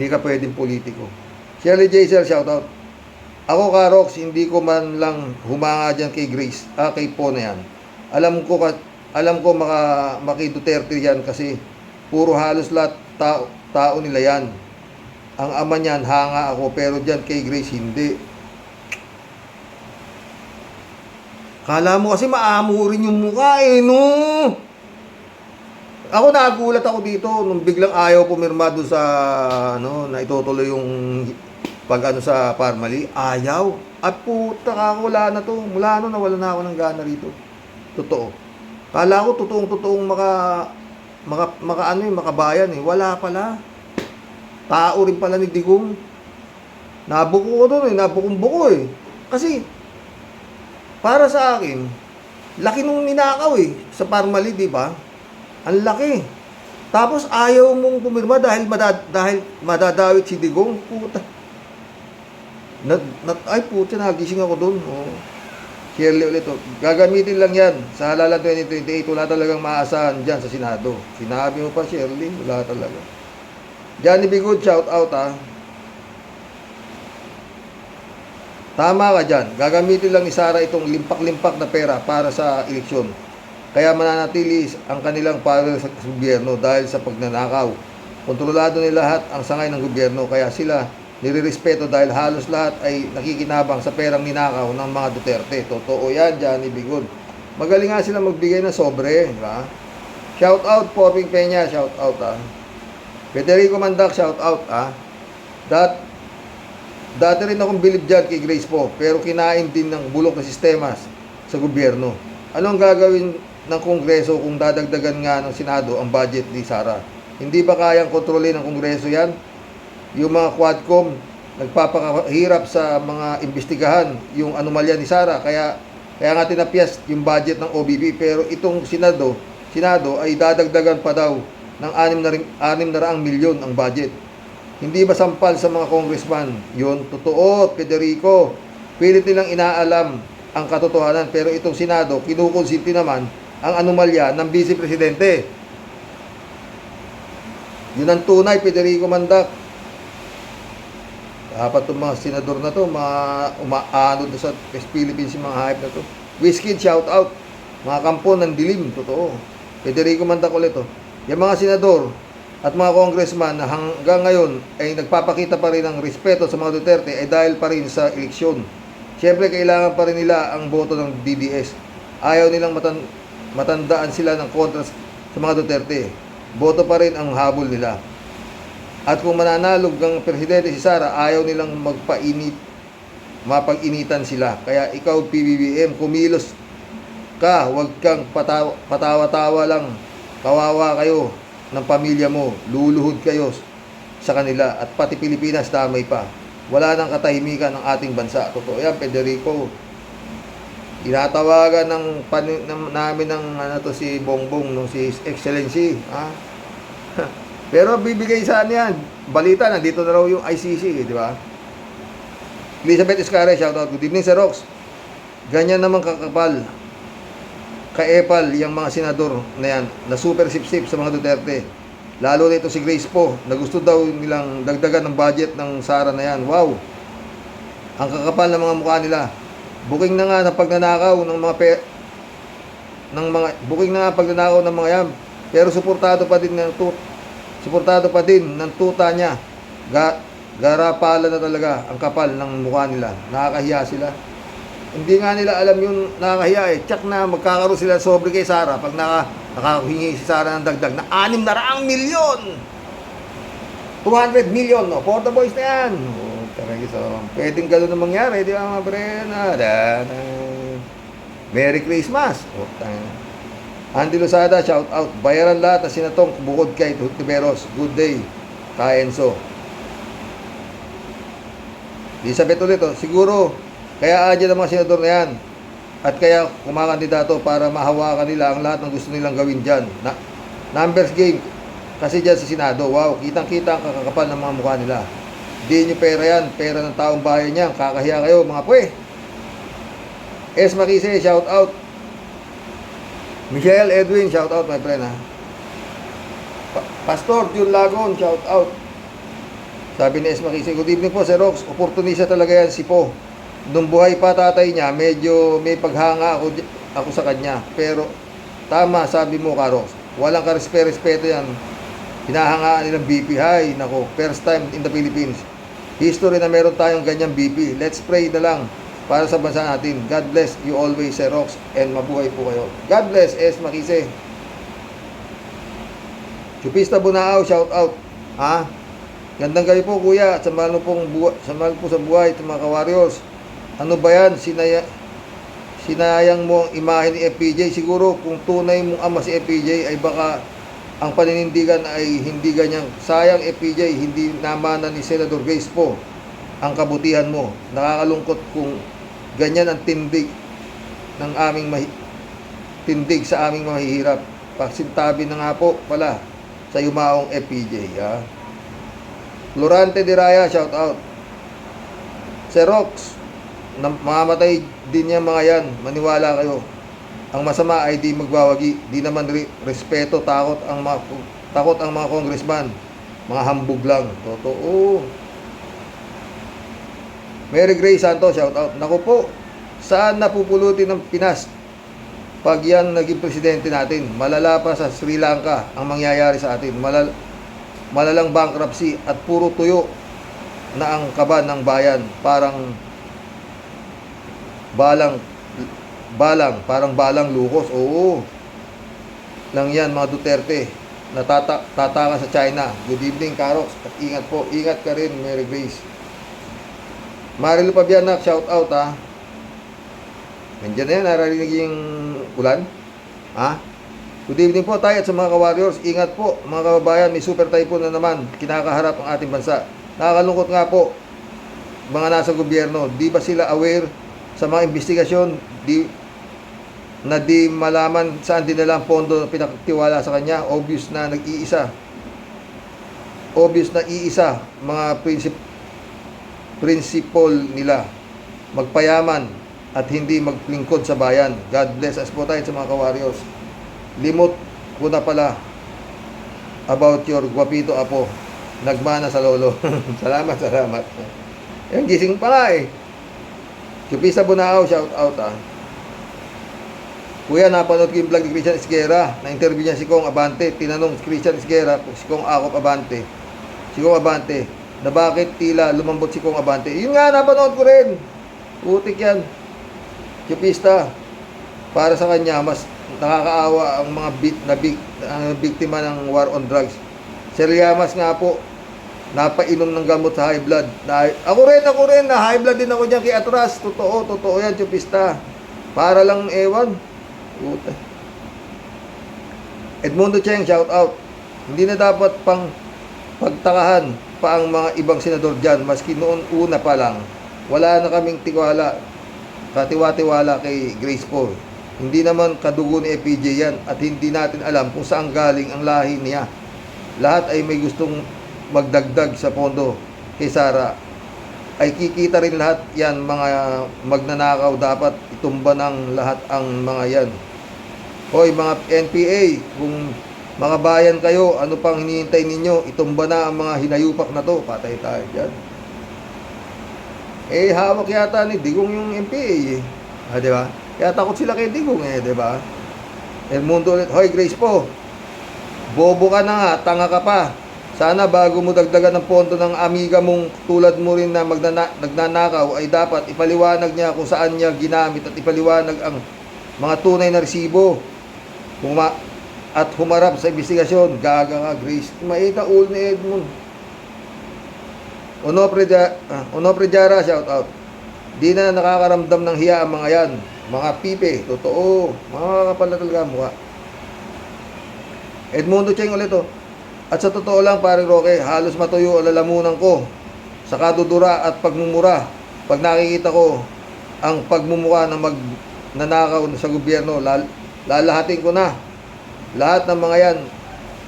ka pwedeng politiko. Shirley Jaisel, shoutout. Ako, Karox, hindi ko man lang humanga dyan kay Grace, kay Po na yan. Alam ko maki Duterte yan kasi puro halos lahat tao nila yan. Ang ama niyan, hanga ako, pero dyan kay Grace, hindi. Kala mo kasi maamurin yung mukha no? Ako nagulat ako dito nung biglang ayaw pumirma doon sa na itutuloy yung sa Parmali. Ayaw. At puta ka, wala na to. Mula nawala na ako ng gana rito. Totoo. Kala ko totoong makabayan eh. Wala pala. Tao rin pala ni Digong. Nabuko ko doon nabuko eh. Kasi para sa akin, laki nung ninakaw eh sa Parmali, di ba? Ang laki. Tapos ayaw mong pumirma dahil madadawit si Digong. Puta. Ay puta, nagising ako doon. Oh. Shirley ulit. Oh. Gagamitin lang yan. Sa halalan 2028, wala talagang maasahan dyan sa Senado. Sinabi mo pa, Shirley, wala talaga. Johnny B. Good, shout out Tama ka dyan. Gagamitin lang ni Sara itong limpak-limpak na pera para sa eleksyon. Kaya mananatili ang kanilang power sa gobyerno dahil sa pagnanakaw. Kontrolado nila lahat ang sangay ng gobyerno, kaya sila nirirespeto dahil halos lahat ay nakikinabang sa perang ninakaw ng mga Duterte. Totoo yan, Johnny Bigon. Magaling nga sila magbigay ng sobre. Diba? Shout out, Poping Peña, shout out Federico Mandak, shout out Dati rin akong bilib dyan kay Grace po, pero kinain din ng bulok na sistema sa gobyerno. Anong gagawin ng Kongreso kung dadagdagan nga ng Senado ang budget ni Sara? Hindi ba kayang kontrolin ng Kongreso yan? Yung mga Quadcom, nagpapakahirap sa mga imbestigahan yung anomalya ni Sara. Kaya nga tinapyas yung budget ng OBP, pero itong Senado ay dadagdagan pa daw ng 600 milyon ang budget. Hindi ba sampal sa mga congressman? Yun, totoo, Federico. Pilit nilang inaalam ang katotohanan, pero itong Senado, kinukonsinti naman ang anomalya ng Vice Presidente. Yun ang tunay, Federico Mandak. Dapat itong mga senador na to, umaano sa West Philippines yung mga hype na to. Whiskey, shout out. Mga kampo ng dilim, totoo. Federico Mandak ulit, Yung mga senador at mga congressman na hanggang ngayon ay nagpapakita pa rin ng respeto sa mga Duterte ay dahil pa rin sa eleksyon. Siyempre, kailangan pa rin nila ang boto ng DDS. Ayaw nilang matandaan sila ng kontra sa mga Duterte. Boto pa rin ang habol nila. At kung mananalog ng presidente si Sara, ayaw nilang mapag-initan sila. Kaya ikaw, PBBM, kumilos ka, huwag kang patawa-tawa lang. Kawawa kayo ng pamilya mo, luluhod kayo sa kanila, at pati Pilipinas damay pa. Wala nang katahimikan ng ating bansa. Totoo yan, Federico. Tinatawagan namin ng si Bongbong, si Excellency. Pero bibigay saan yan? Balita, nandito na raw yung ICC, di ba? Elizabeth Escarre, shoutout. Good evening, Sir Rox. Ganyan naman kakapal. Kaepal yung mga senador na yan, na super sip-sip sa mga Duterte. Lalo na ito si Grace po, na gusto daw nilang dagdagan ng budget ng Sara na yan. Wow! Ang kakapal ng mga mukha nila. Booking na nga ng pagnanakaw ng mga booking na nga pagnanakaw ng mga yan. Pero suportado pa din ng tuta niya. Garapala na talaga ang kapal ng mukha nila. Nakakahiya sila. Hindi nga nila alam yung nakakahiya eh. Tsak na magkakaroon sila sobre kay Sara pag nakakahingi si Sara ng dagdag na 600 milyon. 200 million, no? For the boys na yan. Oh, talaga so. Pwedeng gano'n na mangyari, di ba mga brena? Merry Christmas. Oh, Andy Lozada, shout out. Bayaran lahat na sinatong bukod kay Tiberos. Good day. Kaenso. Elizabeth ulit, oh. Siguro, kaya adyan ang mga senador na yan. At kaya kumakandidato para mahawakan nila ang lahat ng gusto nilang gawin dyan. Numbers game. Kasi dyan sa Senado, wow, kitang-kita ang kakakapal ng mga mukha nila. Di nyo pera yan, pera ng taong bayan niyan. Kakahiya kayo, mga pwe. S. Makise, shout out. Michelle Edwin, shout out, my friend, ha. Pastor Jun Lagon, shout out. Sabi ni S. Makise, good evening po, Sir Rox. Oportunista talaga yan si Po. Nung buhay pa tatay niya, medyo may paghanga ako sa kanya. Pero, tama, sabi mo, Karox. Walang karespeto yan. Hinahangaan nilang BP. Hay, nako, first time in the Philippines. History na meron tayong ganyang BP. Let's pray na lang para sa bansa natin. God bless you always, Sir Rox, and mabuhay po kayo. God bless, S. Makise. Chupista Bunao, shout out. Ha? Gandang gabi po, kuya. At samahan po sa buhay at mga ka-warriors. Ano ba yan? Sinayang mo ang imahe ni FPJ. Siguro kung tunay mong ama si FPJ ay baka ang paninindigan ay hindi ganyan. Sayang FPJ, hindi namana ni Senador Grace po ang kabutihan mo. Nakakalungkot kung ganyan ang tindig ng tindig sa aming mahihirap. Pagsintabi na nga po pala sa yumaong FPJ. Ha? Florante de Raya, shout out. Sir Rox, mamamatay din yung mga yan. Maniwala kayo. Ang masama ay di magwawagi. Di naman respeto, takot ang mga congressman. Mga hambog lang. Totoo. Mary Grace Santos, shout out. Naku po, saan napupulutin ng Pinas pag yan naging presidente natin? Malala pa sa Sri Lanka ang mangyayari sa atin. Malalang bankruptcy at puro tuyo na ang kaban ng bayan. Parang balang lukos. Oo. Lang yan mga Duterte. Tataka sa China. Good evening, Karox. At ingat po. Ingat ka rin, Mary Grace. Marilu Pabianak, shout out, ha. Nandiyan na yan, nararinig yung ulan. Ha? Good evening po tayo at sa mga ka-warriors. Ingat po, mga kababayan. May super typhoon na naman. Kinakaharap ang ating bansa. Nakakalungkot nga po, mga nasa gobyerno. Di ba sila aware sa mga investigasyon di malaman saan dinala ang pondo na pinakatiwala sa kanya? Obvious na iisa mga principle nila magpayaman at hindi maglingkod sa bayan. God bless us po tayo sa mga ka-warriors. Limot ko na pala about your guwapito apo, nagmana sa lolo. salamat yung gising pa nga eh. Chupisa Bunao, shout out, ha. Kuya, napanood ko yung vlog ni Christian Esguerra. Na-interview niya si Kong Abante. Tinanong si Christian Esguerra, si Kong Akop Abante. Na bakit tila lumambot si Kong Abante. Yun nga, napanood ko rin. Putik yan. Chupista. Para sa kanya, mas nakakaawa ang mga biktima ng war on drugs. Sir Llamas nga po, napainom ng gamot sa high blood. Ako rin, na high blood din ako dyan kay Atras. Totoo yan, Chupista. Para lang ewan. Puta. Edmundo Cheng, shout out. Hindi na dapat pang pagtakahan pa ang mga ibang senador dyan, maski noon una pa lang. Wala na kaming katiwa-tiwala kay Grace Paul. Hindi naman kadugo ni FPJ yan at hindi natin alam kung saan galing ang lahi niya. lahat ay may gustong magdagdag sa pondo kay Sara, ay kikita rin lahat yan, mga magnanakaw, dapat itumba ng lahat ang mga yan. Hoy mga NPA, kung mga bayan kayo, ano pang hinihintay ninyo? Itumba na ang mga hinayupak na to. Patay tayo dyan. Eh, hawak yata ni Digong yung NPA eh. Di ba? Kaya takot sila kay Digong eh, di ba? El Mundo ulit. Hoy, Grace po. Bobo ka na nga, tanga ka pa. Sana bago mo dagdagan ng pondo ng amiga mong tulad mo rin na nagnanakaw, ay dapat ipaliwanag niya kung saan niya ginamit at ipaliwanag ang mga tunay na resibo. At humarap sa investigasyon. Gaga ka, Grace. Maita ulo ni Edmund. Onofre Jara, shout out. Di na nakakaramdam ng hiya ang mga yan. Mga pipe, totoo. Mga kapal na talaga mukha. Edmundo Cheng ulit oh. At sa totoo lang, pare Roque, halos matuyo ang lalamunan ko sa kadudura at pagmumura. Pag nakikita ko ang pagmumukha ng magnanakaw sa gobyerno, lalahatin ko na. Lahat ng mga yan,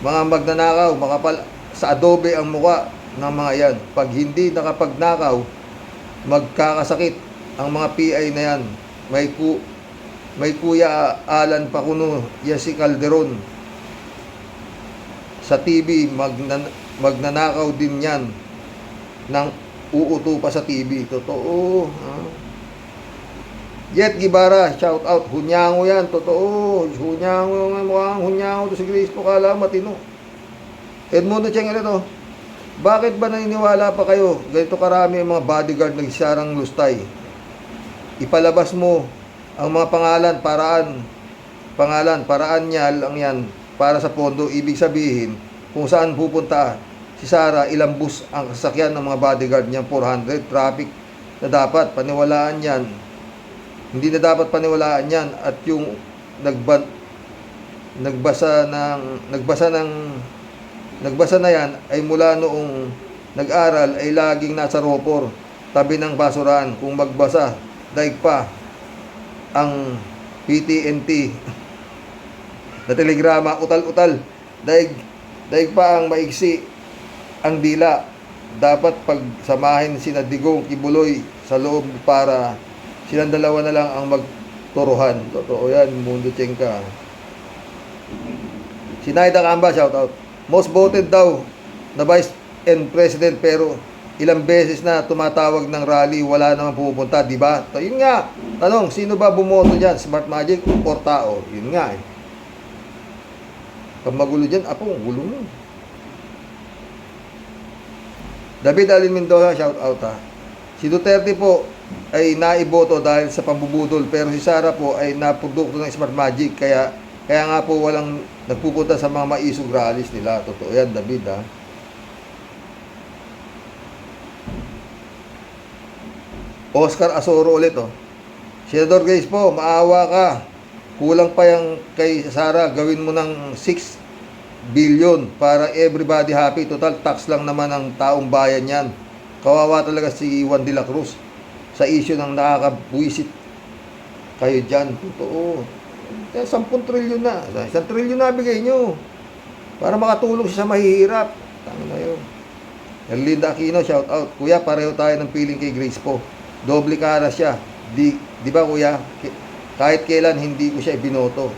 mga magnanakaw, makapal sa adobe ang mukha ng mga yan. Pag hindi nakapagnakaw, magkakasakit ang mga PI na yan. May Kuya Alan Pacuno, Yasi Calderon. Sa TV, magnanakaw din yan ng uuto pa sa TV. Totoo. Jet Gibara, shout out. Hunyango yan, totoo. Hunyango, mukhang hunyango to si Grace po, kala matino. Edmundo Cheng ulit oh. Bakit ba naniniwala pa kayo? Ganito karami ang mga bodyguard ng Sarang Lustay. Ipalabas mo ang mga paraan niya lang yan para sa pondo. Ibig sabihin, kung saan pupunta si Sara, ilang bus ang sasakyan ng mga bodyguard niya, 400. Traffic na dapat paniwalaan yan. Hindi na dapat paniwalaan yan. At yung nagbasa na yan ay mula noong nag-aral ay laging nasa ropor, tabi ng basurahan. Kung magbasa, daig pa ang PTNT na telegrama, utal-utal, daig pa ang maigsi ang dila. Dapat pagsamahin sina Digong, Kibuloy sa loob para silang dalawa na lang ang magturuhan. Totoo yan, Mundo Chengka. Si Naida Kamba, shout out. Most voted daw na Vice and President, pero ilang beses na tumatawag ng rally, wala namang pupunta, di ba? Yun nga, tanong, sino ba bumoto dyan? Smart Magic or tao? Yun nga eh. Pag magulo dyan, gulo mo. David Alin Mendoza, shout out ha. Si Duterte po ay naiboto dahil sa pambubudol, pero si Sara po ay naprodukto ng Smart Magic, kaya nga po walang nagpupunta sa mga maisog rallies nila. Totoo yan, David ha. Oscar Asoro ulit oh. Senador Grace po, maawa ka. Kulang pa yung kay Sara, gawin mo ng 6 billion para everybody happy. Total tax lang naman ang taong bayan yan. Kawawa talaga si Juan de la Cruz sa issue ng nakakabwisit kayo dyan. Totoo. 10 trilyon na. 1 trilyon na bigay nyo para makatulong siya sa mahihirap. Tama na yun. Erlinda Aquino, shout out. Kuya, pareho tayo ng feeling kay Grace po. Doble cara siya. Di ba kuya? Kahit kailan hindi ko siya binoto.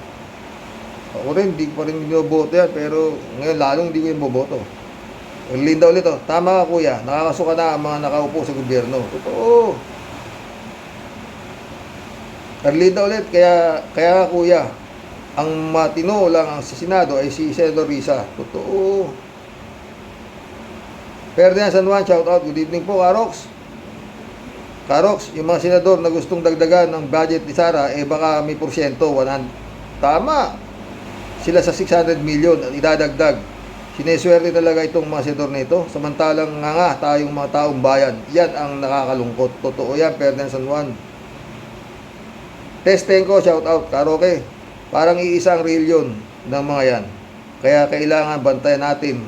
Ako rin, hindi ko pa rin binoboto yan. Pero ngayon lalong hindi ko yung boboto. Erlinda ulit oh. Tama ka kuya. Nakakasuka na ang mga nakaupo sa gobyerno. Totoo. Erlinda ulit. Kaya kuya, ang matino lang ang sa Senado ay si Senador Risa. Totoo. Ferdinand San Juan, shout out. Good evening po, Karox. Karox, yung mga senador na gustong dagdagan ng budget ni Sara, baka may porsyento, 100. Tama. Sila sa 600 million at idadagdag. Sineswerte talaga itong mga senador nito. Samantalang nga tayong mga taong bayan. Yan ang nakakalungkot. Totoo yan, Ferdinand San Juan. Testenko, shout out. Karoke, parang iisa ang real ng mga yan. Kaya kailangan bantayan natin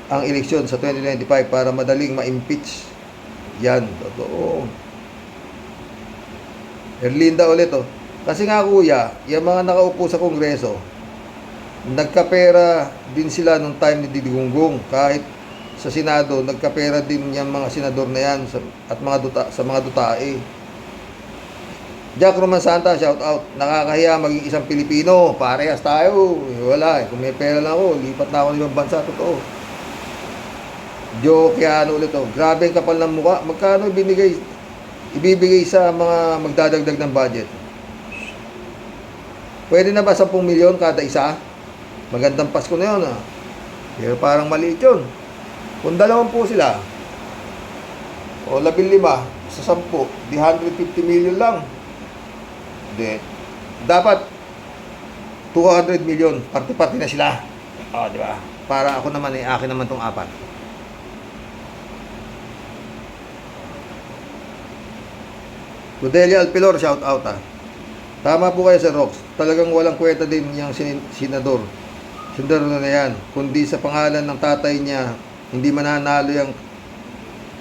ang eleksyon sa 2025 para madaling ma-impeach. Yan, totoo. Erlinda ulit oh. Kasi nga kuya, yung mga nakaupo sa kongreso, nagkapera din sila nung time ni Digongong. Kahit sa Senado, nagkapera din yung mga senador na yan at sa mga dutae. Jack Roman Santa, shout out. Nakakahiya maging isang Pilipino. Parehas tayo. Wala eh. Kung may pera lang ako, lipat na ako ng ibang bansa. Totoo. Joe Keano ulit. Grabe ang kapal ng mukha. Magkano ibibigay sa mga magdadagdag ng budget? Pwede na ba 10 milyon kada isa? Magandang Pasko na yun. Pero parang maliit yun. Kung 20 sila, o 15 sa 10, di 150 million lang. Hindi. Dapat 200 million, party-party na sila. Di ba? Para ako naman akin naman tong 4. Rodelia Alpilor, shout out Tama po kayo sa Rox. Talagang walang kwenta din yung senador. Senador na yan. Kundi sa pangalan ng tatay niya, hindi mananalo yung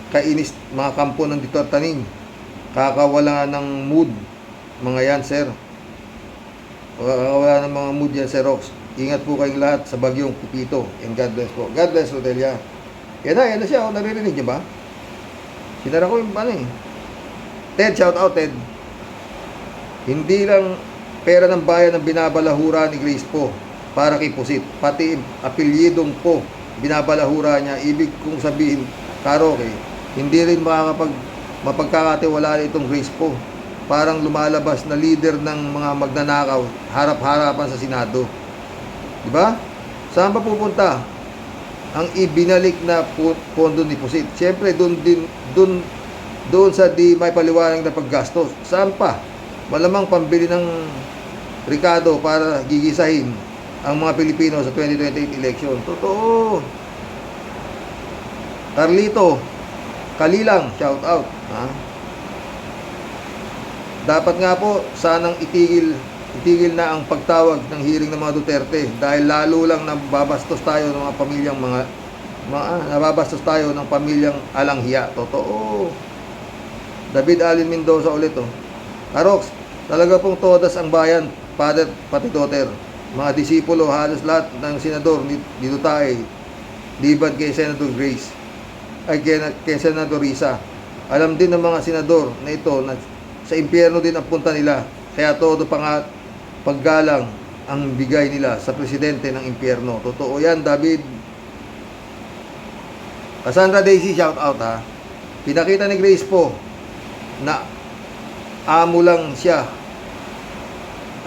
kainis mga kampo ng Duterte. Kakawala ng mood. Mga yan, sir. Kakawala ng mga mood yan, sir Rox. Ingat po kayong lahat sa bagyong Pipito. And God bless po. God bless, Rodelia. Yan na siya. Naririnig niyo ba? Sinara ko yung Ted, shout out Ted. Hindi lang pera ng bayan ang binabalahura ni Grace po para kay Pusit. Pati apelyidong po binabalahura niya. Ibig kong sabihin, Karoke, hindi rin mapagkakatiwalaan itong Grace po. Parang lumalabas na leader ng mga magnanakaw harap-harapan sa Senado. Diba? Saan pa pupunta ang ibinalik na pondo ni Pusit? Siyempre, doon sa di may paliwanag na paggastos. Saan pa? Malamang pambili ng Ricardo para gigisahin ang mga Pilipino sa 2028 election. Totoo. Carlito, Kalilang, shout out. Dapat nga po, sanang itigil na ang pagtawag ng hearing ng mga Duterte dahil lalo lang nababastos tayo ng mga pamilyang nababastos tayo ng pamilyang alanghiya. Totoo. David Alin Mendoza ulit Arox, talaga pong todas ang bayan, father, pati daughter. Mga disipulo, halos lahat ng senador ni Duterte, liban kay Senator Grace, ay kay Senator Risa. Alam din ng mga senador na ito na sa impyerno din ang punta nila. Kaya todo paggalang ang bigay nila sa presidente ng impyerno. Totoo yan, David. Cassandra Daisy, shout out Pinakita ni Grace po na amo lang siya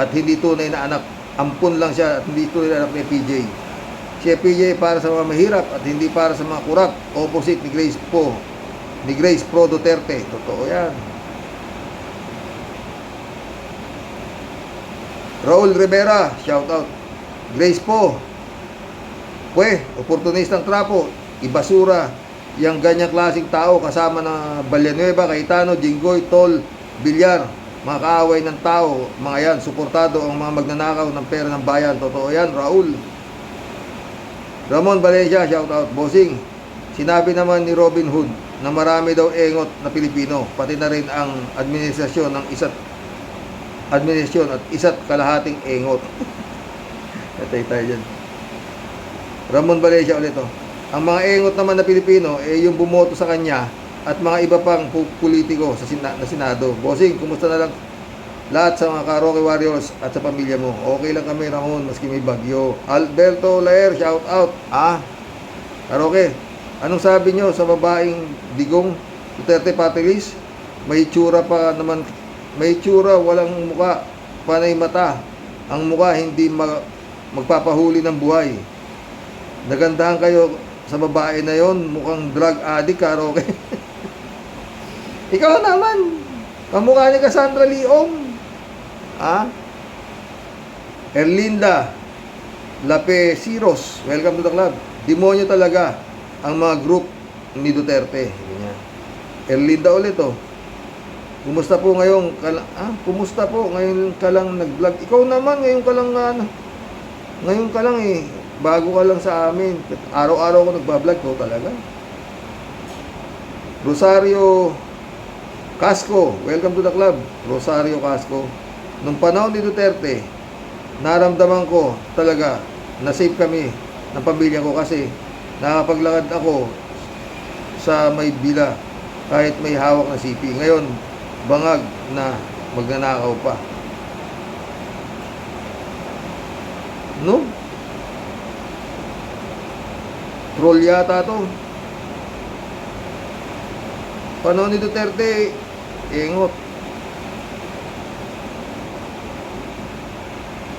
at hindi tunay na anak. Ampun lang siya at hindi tunay na anak ni PJ. Si PJ para sa mga mahirap at hindi para sa mga kurap. Opposite ni Grace po. Ni Grace Pro Duterte. Totoo yan. Raul Rivera, shout out. Grace po. Oportunistang trapo. Ibasura yung ganyang klaseng tao kasama na Villanueva, Cayetano, Jinggoy, Tol, Villar, mga kaaway ng tao, mga yan, suportado ang mga magnanakaw ng pera ng bayan. Totoo yan, Raul. Ramon Valencia, shout out. Bossing, sinabi naman ni Robin Hood na marami daw engot na Pilipino, pati na rin ang administrasyon at isa't kalahating engot. Katay tayo dyan. Ramon Valencia ulit Ang mga engot naman na Pilipino yung bumoto sa kanya at mga iba pang politiko sa Senado. Bossing, kumusta na lang lahat sa mga Karoke Warriors at sa pamilya mo? Okay lang kami, Ramon, maski may bagyo. Alberto Laer, shout out. Karoke, anong sabi nyo sa babaeng Digong Duterte Patilis? May tsura pa naman, may tsura, walang muka, panay mata. Ang muka hindi magpapahuli ng buhay. Nagandahan kayo sa babae na yon, mukhang drug addict, Karoke. Ikaw naman, kamukha ni Cassandra Leong. Erlinda Lapeciros, welcome to the club. Demonyo talaga ang mga group ni Duterte. Erlinda ulit Kumusta po ngayon? Kumusta po ngayon ka lang nag-vlog? Ikaw naman ngayon ka lang ngayon ka lang bago ka lang sa amin. Araw-araw ko nagbablog ko talaga. Rosario Casco, welcome to the club. Rosario Casco. Nung panahon ni Duterte, naramdaman ko talaga na-save kami ng pamilya ko kasi nakapaglakad ako sa may bila kahit may hawak na CP. Ngayon, bangag na magnanakaw pa. No? Troll yata to. Panahon ni Duterte, ingot.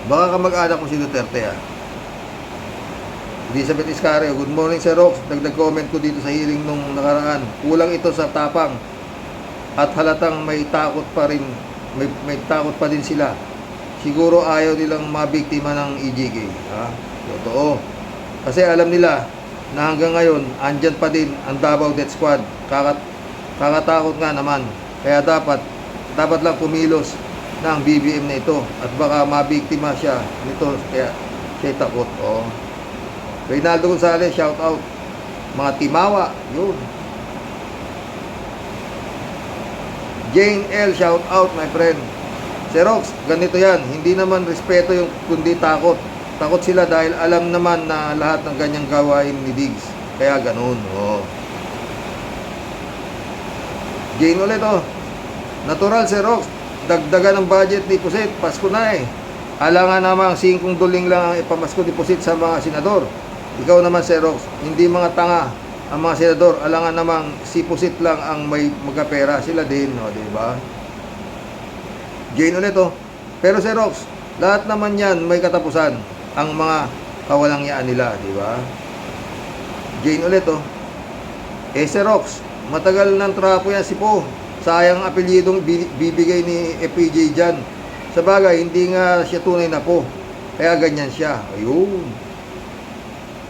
Baka kamag-anak mo si Duterte ah. Elizabeth Iscario, good morning Sir Rox. Dagdag comment ko dito sa hearing nung nakaraan. Kulang ito sa tapang at halatang may takot pa rin, may takot pa din sila. Siguro ayaw nilang mabiktima ng EJK. Ha? Totoo. Kasi alam nila na hanggang ngayon, andyan pa din ang Davao Death Squad. Kakatakot nga naman. Kaya dapat lang kumilos ng BBM na ito. At baka mabiktima siya nito. Kaya siya takot. Oh. Reynaldo Gonzalez, shout out. Mga Timawa, yun. Jane L, shout out my friend. Xerox, ganito yan. Hindi naman respeto yung kundi takot. Takot sila dahil alam naman na lahat ng ganyang gawain ni Diggs. Kaya ganun. Oh. Jane ulit oh. Natural Xerox. Dagdagan ng budget deposit. Pasko na eh. Alangan namang 5 duling lang ang ipamasko deposit sa mga senador. Ikaw naman Xerox. Hindi mga tanga ang mga senador. Alangan namang sipusit lang ang may magkapera. Sila din. Oh, diba? Jane ulit oh. Pero Xerox, lahat naman yan may katapusan. Ang mga kawalangyaan nila, di ba? Jane ulit oh. Xerox, matagal ng trapo yan si Po. Sayang apelyidong bibigay ni FPJ dyan. Sa bagay, hindi nga siya tunay na Po. Kaya ganyan siya. Ayun.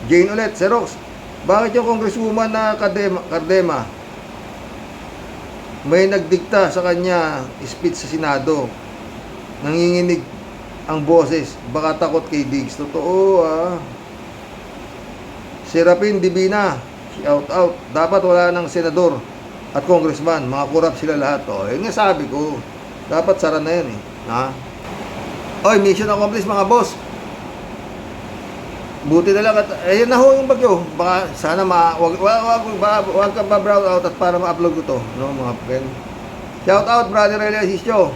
Jane ulit, Xerox, bakit yung congresswoman na Cardema may nagdikta sa kanya speech sa Senado, nanginginig ang boses, baka takot kay Diggs? Totoo ah. Serapin Divina, shout out. Dapat wala ng senador at congressman, mga kurap sila lahat. Oh, yun nga sabi ko, dapat sara na yan eh. Ha? Oy, mission accomplished mga boss. Buti na lang at ayun na ho yung bagyo. Baka sana wag ka ba-brown out at para ma-upload ko to, no mga friend. Shout out brother Elia Asisio.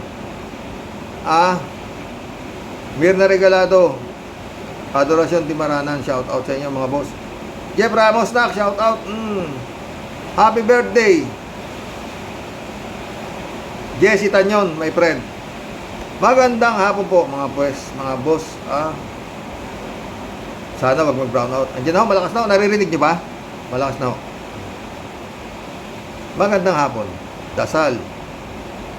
Mirna Regalado. Adorasyon Timaranan, shout out sa inyo mga boss. Jeff Ramos nak, shout out. Happy birthday. Jesse Tanyon, my friend. Magandang hapon po mga boss. Sana wag mag-brown out. Andiyan na ho, malakas na ho. Naririnig niyo ba? Malakas na ho. Magandang hapon. Dasal.